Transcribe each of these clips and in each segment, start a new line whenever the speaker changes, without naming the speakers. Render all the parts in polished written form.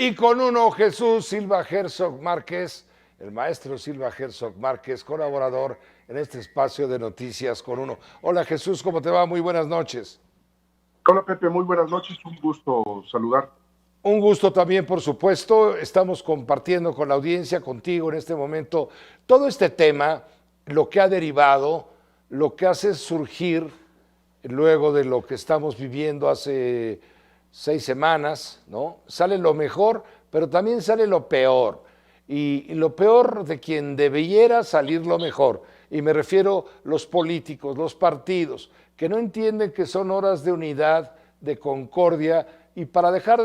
Y con uno, Jesús Silva Herzog Márquez, el maestro Silva Herzog Márquez, colaborador en este espacio de Noticias con uno. Hola Jesús, ¿cómo te va? Muy buenas noches.
Hola Pepe, muy buenas noches, un gusto saludar.
Un gusto también, por supuesto. Estamos compartiendo con la audiencia, contigo en este momento, todo este tema, lo que ha derivado, lo que hace surgir luego de lo que estamos viviendo hace 6 semanas, ¿no? Sale lo mejor, pero también sale lo peor. Y lo peor de quien debiera salir lo mejor. Y me refiero a los políticos, los partidos, que no entienden que son horas de unidad, de concordia, y para dejar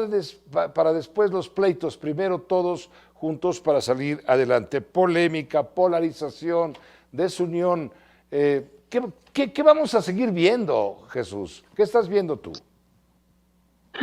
para después los pleitos, primero todos juntos para salir adelante. Polémica, polarización, desunión. ¿Qué vamos a seguir viendo, Jesús? ¿Qué estás viendo tú?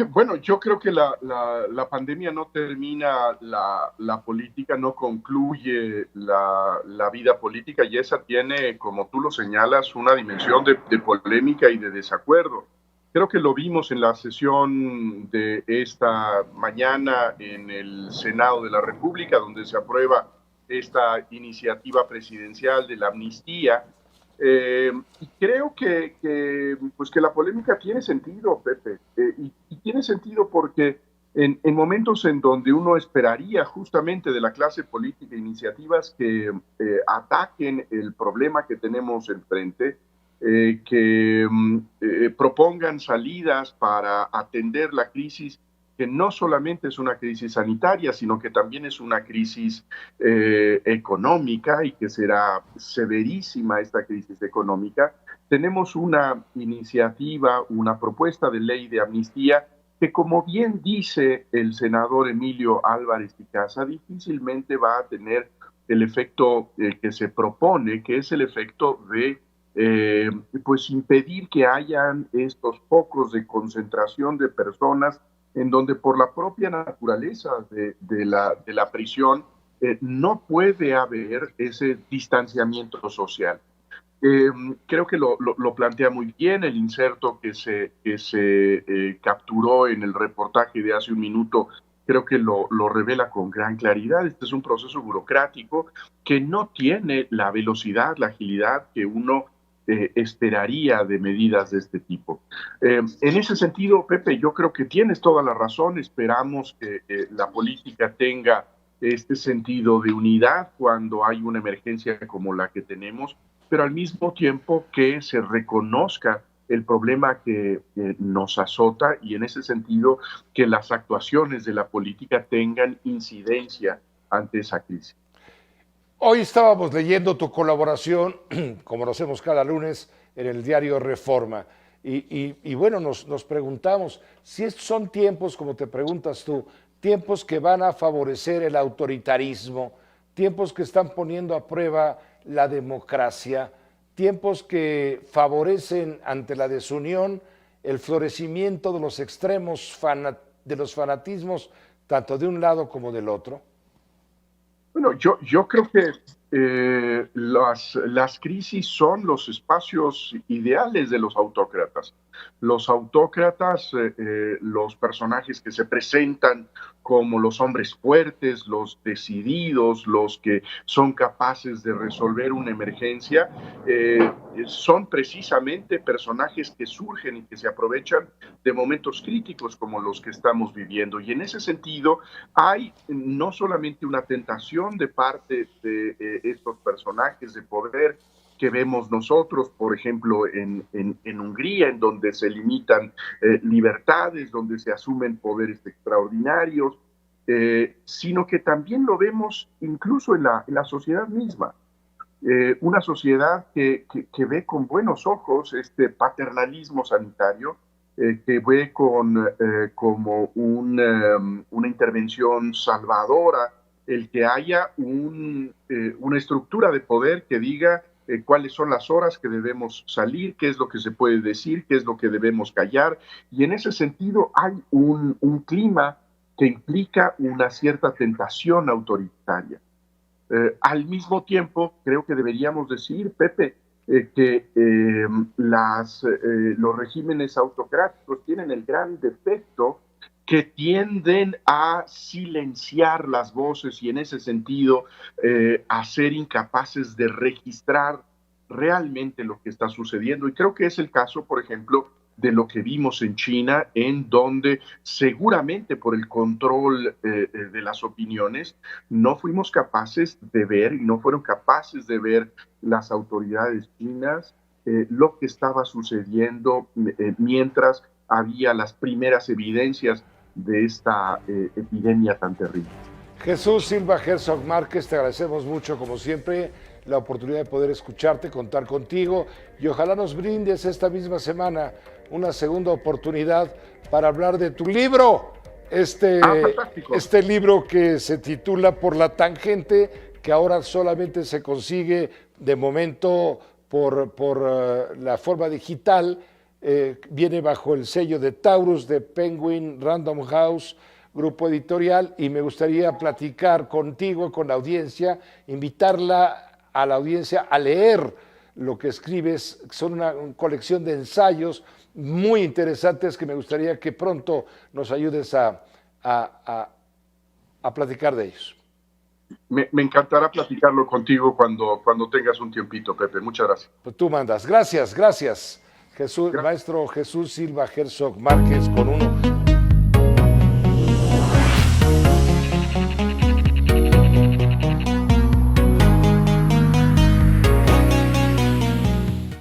Bueno, yo creo que la pandemia no termina la política, no concluye la vida política y esa tiene, como tú lo señalas, una dimensión de polémica y de desacuerdo. Creo que lo vimos en la sesión de esta mañana en el Senado de la República, donde se aprueba esta iniciativa presidencial de la amnistía. Y creo pues que la polémica tiene sentido, Pepe, y tiene sentido porque en momentos en donde uno esperaría justamente de la clase política iniciativas que ataquen el problema que tenemos enfrente, que propongan salidas para atender la crisis, que no solamente es una crisis sanitaria, sino que también es una crisis económica y que será severísima esta crisis económica. Tenemos una iniciativa, una propuesta de ley de amnistía que, como bien dice el senador Emilio Álvarez y Casa, difícilmente va a tener el efecto que se propone, que es el efecto de pues impedir que hayan estos focos de concentración de personas en donde por la propia naturaleza de la prisión no puede haber ese distanciamiento social. Eh, Creo que lo plantea muy bien el inserto que se capturó en el reportaje de hace un minuto. Creo que lo revela con gran claridad. Este es un proceso burocrático que no tiene la velocidad, la agilidad que uno esperaría de medidas de este tipo. En ese sentido, Pepe, yo creo que tienes toda la razón. Esperamos que la política tenga este sentido de unidad cuando hay una emergencia como la que tenemos, pero al mismo tiempo que se reconozca el problema que nos azota y en ese sentido que las actuaciones de la política tengan incidencia ante esa crisis.
Hoy estábamos leyendo tu colaboración, como lo hacemos cada lunes, en el diario Reforma. Y bueno, nos preguntamos si estos son tiempos, como te preguntas tú, tiempos que van a favorecer el autoritarismo, tiempos que están poniendo a prueba la democracia, tiempos que favorecen ante la desunión el florecimiento de los extremos, de los fanatismos, tanto de un lado como del otro.
Bueno, yo creo que las crisis son los espacios ideales de los autócratas. Los autócratas, los personajes que se presentan como los hombres fuertes, los decididos, los que son capaces de resolver una emergencia, son precisamente personajes que surgen y que se aprovechan de momentos críticos como los que estamos viviendo. Y en ese sentido, hay no solamente una tentación de parte de estos personajes de poder que vemos nosotros, por ejemplo, en Hungría, en donde se limitan libertades, donde se asumen poderes extraordinarios, sino que también lo vemos incluso en la sociedad misma. Una sociedad que ve con buenos ojos este paternalismo sanitario, que ve como una intervención salvadora el que haya una estructura de poder que diga cuáles son las horas que debemos salir, qué es lo que se puede decir, qué es lo que debemos callar. Y en ese sentido hay un clima que implica una cierta tentación autoritaria. Al mismo tiempo, creo que deberíamos decir, Pepe, que los regímenes autocráticos tienen el gran defecto que tienden a silenciar las voces y en ese sentido a ser incapaces de registrar realmente lo que está sucediendo. Y creo que es el caso, por ejemplo, de lo que vimos en China, en donde seguramente por el control de las opiniones no fuimos capaces de ver y no fueron capaces de ver las autoridades chinas lo que estaba sucediendo mientras había las primeras evidencias de esta epidemia tan terrible.
Jesús Silva Herzog Márquez, te agradecemos mucho, como siempre, la oportunidad de poder escucharte, contar contigo y ojalá nos brindes esta misma semana una segunda oportunidad para hablar de tu libro. Este libro que se titula Por la Tangente, que ahora solamente se consigue de momento por la forma digital, viene bajo el sello de Taurus, de Penguin Random House, grupo editorial, y me gustaría platicar contigo, con la audiencia, invitarla a la audiencia a leer lo que escribes. Son una colección de ensayos muy interesantes que me gustaría que pronto nos ayudes a platicar de ellos.
Me encantará platicarlo contigo cuando tengas un tiempito, Pepe. Muchas gracias.
Pues tú mandas. Gracias, gracias. Maestro Jesús Silva Herzog Márquez con uno